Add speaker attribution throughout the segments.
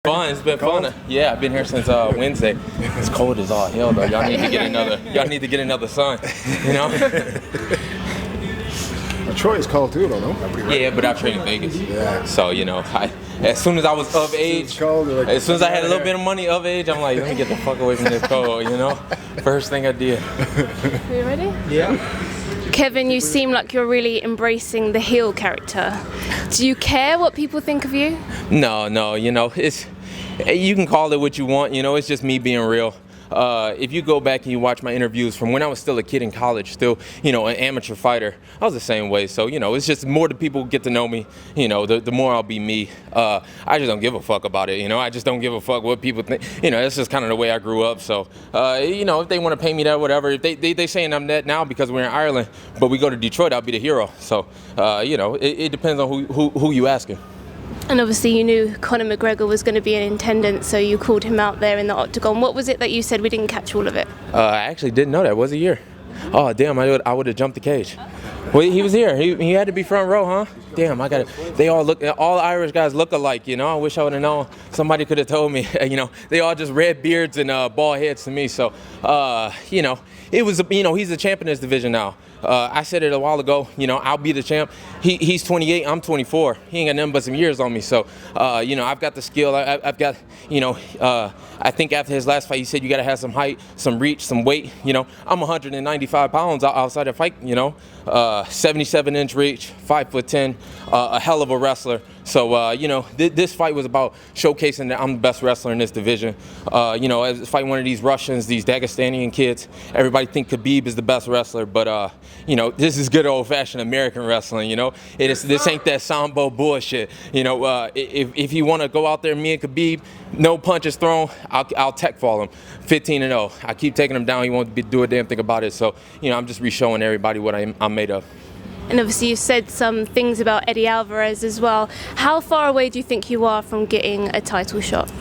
Speaker 1: Fun. It's been fun. Yeah, I've been here since Wednesday. It's cold as all hell though. Y'all need to get another. Y'all need to get another sun. You know.
Speaker 2: Troy is cold too, though, no?
Speaker 1: Yeah, but I trained in Vegas.
Speaker 2: Yeah.
Speaker 1: So you know, as soon as I was of age, as soon as I had a little bit of money of age, I'm like, let me get the fuck away from this cold. You know. First thing I did.
Speaker 3: Are you ready?
Speaker 1: Yeah.
Speaker 3: Kevin, you seem like you're really embracing the heel character. Do you care what people think of you?
Speaker 1: No. You know, you can call it what you want. You know, it's just me being real. If you go back and you watch my interviews from when I was still a kid in college, still, you know, an amateur fighter, I was the same way. So, you know, it's just more the people get to know me, you know, the more I'll be me. I just don't give a fuck about it, you know. I just don't give a fuck what people think. You know, that's just kind of the way I grew up. So, you know, if they want to pay me that, whatever. If they saying I'm that now because we're in Ireland, but we go to Detroit, I'll be the hero. So, you know, it depends on who you asking.
Speaker 3: And obviously you knew Conor McGregor was going to be in attendance, so you called him out there in the octagon. What was it that you said? We didn't catch all of it.
Speaker 1: I actually didn't know that. Was he here? Oh, damn, I would have jumped the cage. Well, he was here. He had to be front row, huh? Damn, I got it. They all Irish guys look alike, you know? I wish I would have known. Somebody could have told me, you know? They all just red beards and bald heads to me. So, you know, it was, you know, he's the champ in this division now. I said it a while ago, you know, I'll be the champ. He's 28, I'm 24. He ain't got nothing but some years on me. So, you know, I've got the skill. I've got, you know, I think after his last fight, he said you got to have some height, some reach, some weight. You know, I'm 195 pounds outside the fight, you know, 77-inch reach, 5'10", a hell of a wrestler. So, you know, this fight was about showcasing that I'm the best wrestler in this division. You know, as fighting one of these Russians, these Dagestanian kids, everybody think Khabib is the best wrestler, but, you know, this is good old-fashioned American wrestling, you know. This ain't that Sambo bullshit. You know, if you want to go out there, me and Khabib, no punches thrown, I'll tech fall him. 15-0. I keep taking him down. He won't do a damn thing about it. So, you know, I'm just re-showing everybody what I'm made of.
Speaker 3: And obviously you said some things about Eddie Alvarez as well. How far away do you think you are from getting a title shot?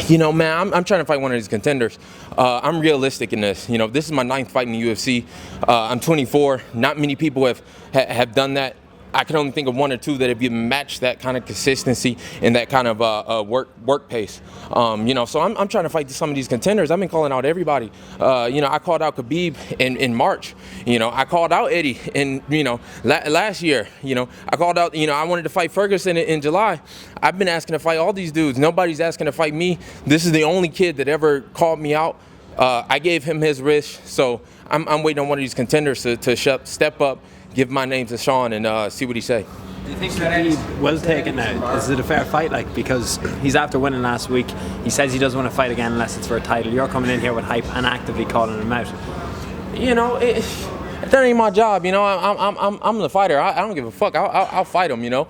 Speaker 1: You know, man, I'm trying to fight one of these contenders. I'm realistic in this. You know, this is my 9th fight in the UFC. I'm 24. Not many people have done that. I can only think of one or two that have even matched that kind of consistency and that kind of work pace. You know, so I'm trying to fight some of these contenders. I've been calling out everybody. You know, I called out Khabib in March. You know, I called out Eddie in, you know, last year. You know, I called out, you know, I wanted to fight Ferguson in July. I've been asking to fight all these dudes. Nobody's asking to fight me. This is the only kid that ever called me out. I gave him his wish. So I'm waiting on one of these contenders to step up, give my name to Sean and see what he say.
Speaker 4: Do you think Khabib will take it now? Is it a fair fight? Like, because he's after winning last week, he says he doesn't want to fight again unless it's for a title. You're coming in here with hype and actively calling him out.
Speaker 1: You know, that ain't my job. You know, I'm the fighter. I don't give a fuck. I'll fight him. You know,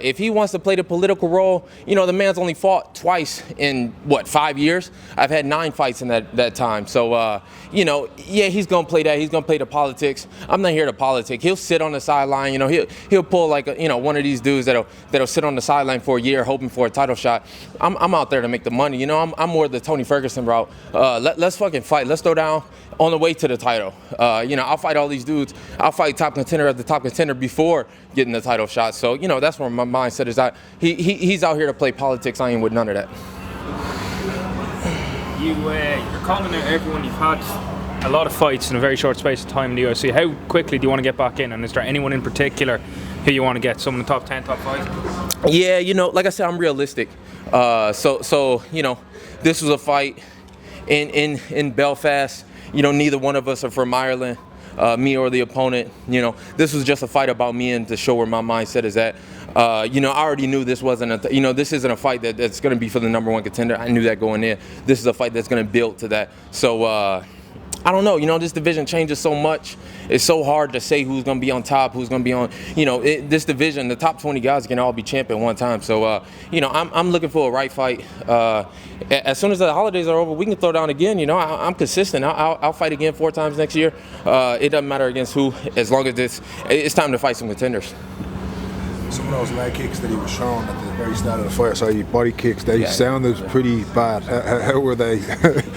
Speaker 1: if he wants to play the political role, you know, the man's only fought twice in what, 5 years. I've had 9 fights in that time. So you know, yeah, he's gonna play that. He's gonna play the politics. I'm not here to politic. He'll sit on the sideline. You know, he'll pull like you know, one of these dudes that'll sit on the sideline for a year hoping for a title shot. I'm out there to make the money. You know, I'm more the Tony Ferguson route. Let's fucking fight. Let's throw down on the way to the title. You know, I'll fight all these dudes. I'll fight top contender after top contender before getting the title shot. So, you know, that's where my mindset is at. He's out here to play politics. I ain't with none of that.
Speaker 5: You're calling out everyone. You've had a lot of fights in a very short space of time in the UFC. How quickly do you want to get back in? And is there anyone in particular who you want to get? Some in the top 10, top 5?
Speaker 1: Yeah, you know, like I said, I'm realistic. So you know, this was a fight in Belfast. You know, neither one of us are from Ireland, me or the opponent. You know, this was just a fight about me and to show where my mindset is at. You know, I already knew this wasn't you know, this isn't a fight that's going to be for the #1 contender. I knew that going in. This is a fight that's going to build to that. So, I don't know. You know, this division changes so much. It's so hard to say who's going to be on top, who's going to be on, you know, this division, the top 20 guys can all be champ at one time. So, you know, I'm looking for a right fight. As soon as the holidays are over, we can throw down again. You know, I'm consistent. I'll fight again 4 times next year. It doesn't matter against who, as long as it's time to fight some contenders.
Speaker 2: Some of those leg kicks that he was showing at the Very start of the fight, so your body kicks, they sounded pretty bad. How were they?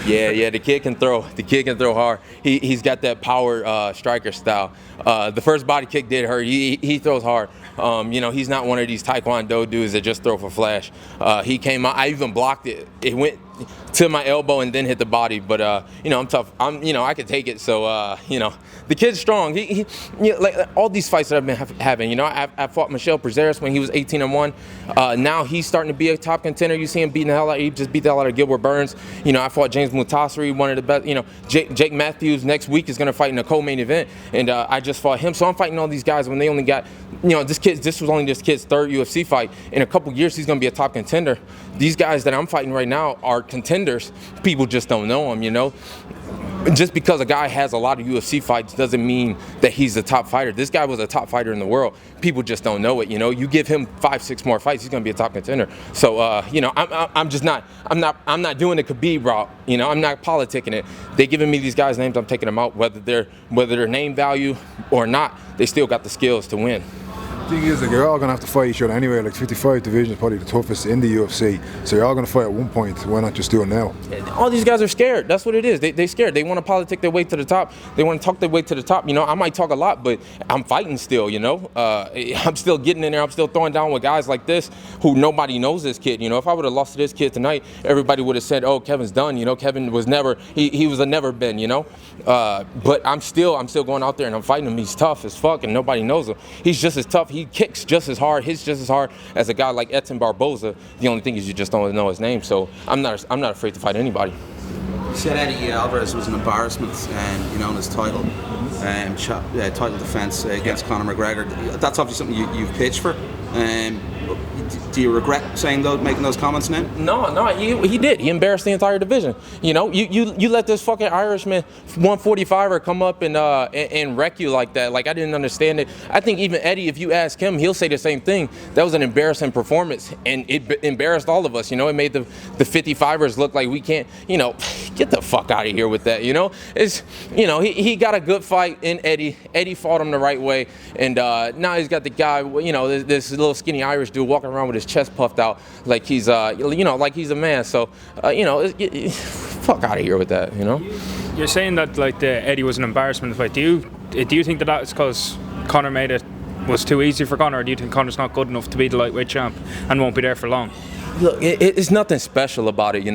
Speaker 1: Yeah, the kid can throw. The kid can throw hard. He's got that power striker style. The first body kick did hurt. He throws hard. He's not one of these taekwondo dudes that just throw for flash. He came out. I even blocked it. It went to my elbow and then hit the body. But I'm tough. I can take it. So the kid's strong. He like all these fights that I've been having. I fought Michel Prazeres when he was 18-1. Now he's starting to be a top contender. You see him beating the hell out. He just beat the hell out of Gilbert Burns. I fought James Mousasi, one of the best. Jake Matthews next week is going to fight in a co-main event, and I just fought him. So I'm fighting all these guys when they only got, this was only this kid's third UFC fight. In a couple years, he's going to be a top contender. These guys that I'm fighting right now are contenders. People just don't know them, Just because a guy has a lot of UFC fights doesn't mean that he's the top fighter. This guy was a top fighter in the world. People just don't know it. You give him 5-6 more fights, he's going to be a top contender. So I'm not doing the Khabib route. I'm not politicking it. They giving me these guys' names, I'm taking them out. Whether they're name value or not, they still got the skills to win.
Speaker 2: The thing is, you're all going to have to fight each other anyway. Like 55 division is probably the toughest in the UFC, so you're all going to fight at one point. Why not just do it now?
Speaker 1: All these guys are scared. That's what it is. They scared. They want to politic their way to the top. They want to talk their way to the top. I might talk a lot, but I'm fighting still. I'm still getting in there. I'm still throwing down with guys like this who nobody knows this kid. If I would have lost to this kid tonight, everybody would have said, "Oh, Kevin's done." Kevin was never. He was a never been. But I'm still going out there and I'm fighting him. He's tough as fuck, and nobody knows him. He's just as tough. He kicks just as hard. Hits just as hard as a guy like Edson Barboza. The only thing is you just don't know his name. So I'm not afraid to fight anybody.
Speaker 6: You said Eddie Alvarez was an embarrassment, in his title defense against Conor McGregor. That's obviously something you've pitched for. Do you regret making those comments now?
Speaker 1: No, he did. He embarrassed the entire division. You let this fucking Irishman 145er come up and wreck you like that. Like, I didn't understand it. I think even Eddie, if you ask him, he'll say the same thing. That was an embarrassing performance, and it embarrassed all of us. It made the 55ers look like we can't. Get the fuck out of here with that. It's he got a good fight in Eddie. Eddie fought him the right way, and now he's got the guy. This little skinny Irish dude walking around with his chest puffed out like he's like he's a man. So fuck out of here with that.
Speaker 5: You're saying that like the Eddie was an embarrassment fight. Do you think that it's because Conor made it was too easy for Conor, or do you think Conor's not good enough to be the lightweight champ and won't be there for long?
Speaker 1: Look, it's nothing special about it,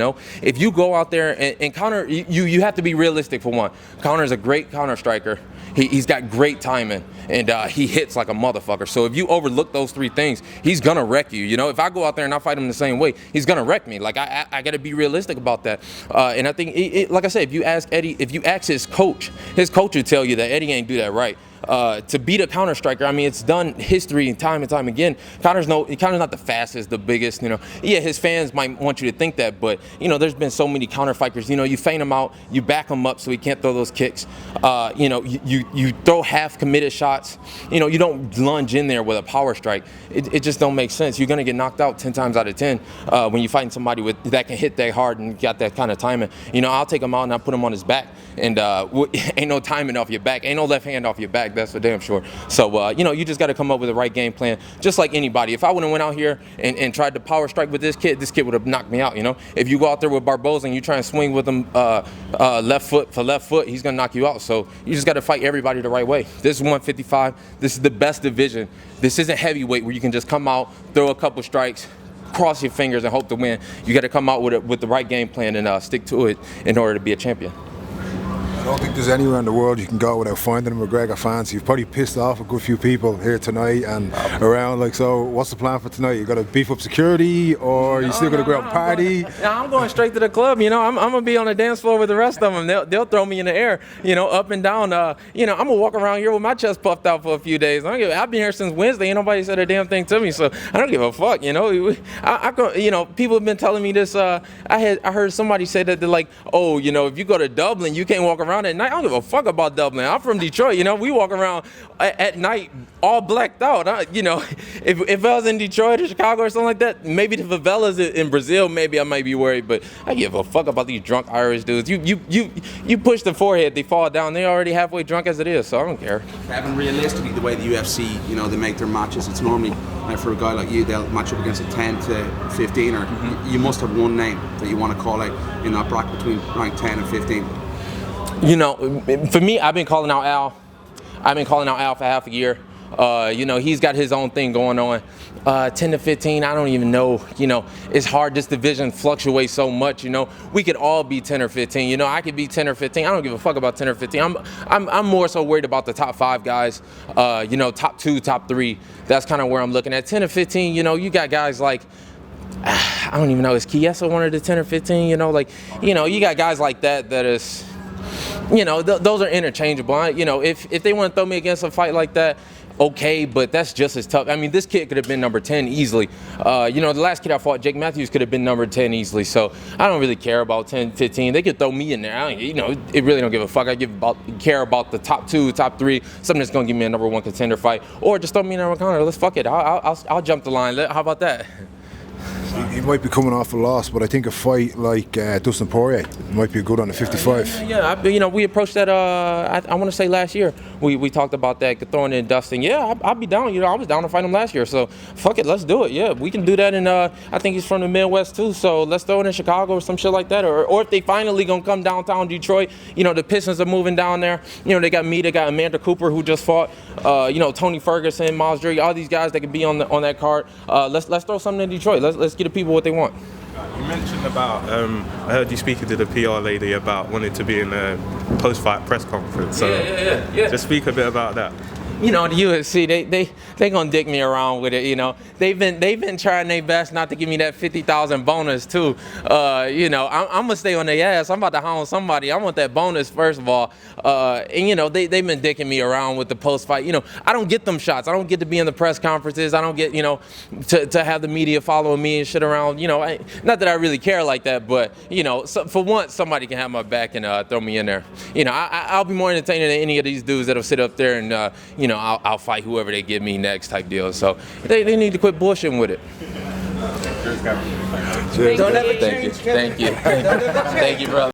Speaker 1: If you go out there and Conor, you have to be realistic for one. Conor's a great counter striker. He's got great timing, and he hits like a motherfucker. So if you overlook those three things, he's gonna wreck you. If I go out there and I fight him the same way, he's gonna wreck me. Like I gotta be realistic about that. And I think, like I said, if you ask Eddie, if you ask his coach will tell you that Eddie ain't do that right. To beat a counter striker, it's done history time and time again. Connor's not the fastest, the biggest, Yeah, his fans might want you to think that, but, there's been so many counter fighters. You feint him out, you back him up so he can't throw those kicks. You throw half committed shots. You don't lunge in there with a power strike. It just don't make sense. You're going to get knocked out 10 times out of 10 when you're fighting somebody that can hit that hard and got that kind of timing. I'll take him out and I'll put him on his back. And ain't no timing off your back. Ain't no left hand off your back. That's for damn sure. So, you just got to come up with the right game plan, just like anybody. If I would have went out here and tried to power strike with this kid would have knocked me out, If you go out there with Barboza and you try and swing with him left foot for left foot, he's going to knock you out. So you just got to fight everybody the right way. This is 155. This is the best division. This isn't heavyweight where you can just come out, throw a couple strikes, cross your fingers and hope to win. You got to come out with the right game plan and stick to it in order to be a champion.
Speaker 2: I don't think there's anywhere in the world you can go without finding a McGregor fans. You've probably pissed off a good few people here tonight and around. So what's the plan for tonight? You got to beef up security, or you still got to go out and party?
Speaker 1: I'm going straight to the club. I'm gonna be on the dance floor with the rest of them. They'll throw me in the air, up and down. I'm gonna walk around here with my chest puffed out for a few days. I've been here since Wednesday. Ain't nobody said a damn thing to me, so I don't give a fuck. People have been telling me this. I heard somebody say that they're like, oh, if you go to Dublin, you can't walk around around at night. I don't give a fuck about Dublin. I'm from Detroit, you know. We walk around at night all blacked out. You know, if I was in Detroit or Chicago or something like that, maybe the favelas in Brazil, maybe I might be worried. But I give a fuck about these drunk Irish dudes. You push the forehead, they fall down. They're already halfway drunk as it is, so I don't care.
Speaker 6: Kevin, realistically, the way the UFC, you know, they make their matches, it's normally for a guy like you, they'll match up against a 10 to 15, or you must have one name that you want to call out in that bracket between rank 10 and 15.
Speaker 1: You know, for me, I've been calling out Al. I've been calling out Al for half a year. You know, he's got his own thing going on. 10 to 15, I don't even know. You know, it's hard. This division fluctuates so much. You know, we could all be 10 or 15. You know, I could be 10 or 15. I don't give a fuck about 10 or 15. I'm more so worried about the top 5 guys. You know, top 2, top 3. That's kind of where I'm looking at. 10 or 15. You know, you got guys like, I don't even know, is Chiesa one of the 10 or 15? You know, like, you know, you got guys like that is, you know, those are interchangeable. You know, if they want to throw me against a fight like that, okay, but that's just as tough. I mean, this kid could have been number 10 easily. You know, the last kid I fought, Jake Matthews, could have been number 10 easily. So I don't really care about 10, 15. They could throw me in there. You know, it really don't give a fuck. I care about the top 2, top 3, something that's gonna give me a number 1 contender fight, or just throw me in there with Conor. Let's fuck it. I'll jump the line. How about that?
Speaker 2: He might be coming off a loss, but I think a fight like Dustin Poirier might be good on the 55.
Speaker 1: Yeah. You know, we approached that. I want to say last year. We talked about that, throwing in Dustin. Yeah, I'd be down. You know, I was down to fight him last year. So fuck it, let's do it. Yeah, we can do that. And I think he's from the Midwest too. So let's throw it in Chicago or some shit like that. Or if they finally gonna come downtown Detroit, you know, the Pistons are moving down there. You know, they got me. They got Amanda Cooper who just fought. You know, Tony Ferguson, Miles Jury, all these guys that can be on that card. Let's throw something in Detroit. Let's get the people what they want.
Speaker 7: You mentioned about, I heard you speaking to the PR lady about wanting to be in a post-fight press conference. So
Speaker 1: Yeah.
Speaker 7: just speak a bit about that.
Speaker 1: You know, the UFC, they gonna dick me around with it. You know, they've been trying their best not to give me that 50,000 bonus too. You know, I'm gonna stay on their ass. I'm about to hound somebody. I want that bonus first of all. And you know, they've been dicking me around with the post fight. You know, I don't get them shots. I don't get to be in the press conferences. I don't get, you know, to have the media following me and shit around. You know, not that I really care like that, but you know, for once somebody can have my back and throw me in there. You know, I'll be more entertaining than any of these dudes that'll sit up there and you know, I'll fight whoever they give me next type deal. So they need to quit bullshitting with it.
Speaker 2: Cheers.
Speaker 1: Don't ever thank you. Thank you, brother.